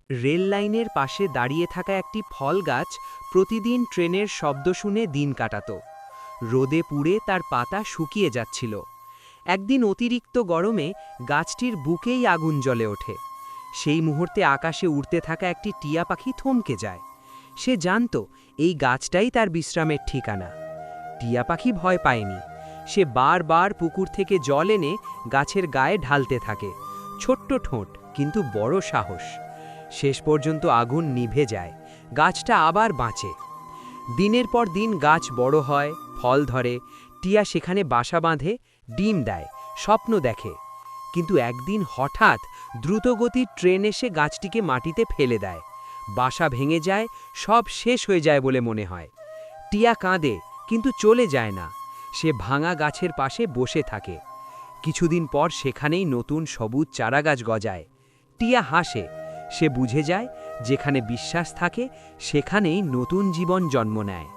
Rail লাইনের পাশে দাঁড়িয়ে থাকা একটি ফল গাছ প্রতিদিন ট্রেনের শব্দ শুনে দিন কাটাত। রোদে পুড়ে তার পাতা শুকিয়ে যাচ্ছিল। একদিন অতিরিক্ত গরমে গাছটির বুকেই আগুন জ্বলে ওঠে। সেই মুহূর্তে আকাশে উড়তে থাকা একটি টিয়া পাখি থমকে যায়। সে জানত এই গাছটাই তার বিশ্রামের ঠিকানা। টিয়া পাখি ভয় পায়নি। সে বারবার পুকুর থেকে জল এনে গাছের গায়ে ঢালতে থাকে। ছোট্ট ঠোঁট, কিন্তু বড় সাহস। শেষ পর্যন্ত আগুন নিভে যায়, গাছটা আবার বাঁচে। দিনের পর দিন গাছ বড় হয়, ফল ধরে, টিয়া সেখানে বাসা বাঁধে, ডিম দেয়, স্বপ্ন দেখে। কিন্তু একদিন হঠাৎ দ্রুতগতির ট্রেন এসে গাছটিকে মাটিতে ফেলে দেয়। বাসা ভেঙে যায়, সব শেষ হয়ে যায় বলে মনে হয়। টিয়া কাঁদে, কিন্তু চলে যায় না। সে ভাঙা গাছের পাশে বসে থাকে। কিছুদিন পর সেখানেই নতুন সবুজ চারাগাছ গজায়। টিয়া হাসে। সে বুঝে যায়, যেখানে বিশ্বাস থাকে সেখানেই নতুন জীবন জন্ম নেয়।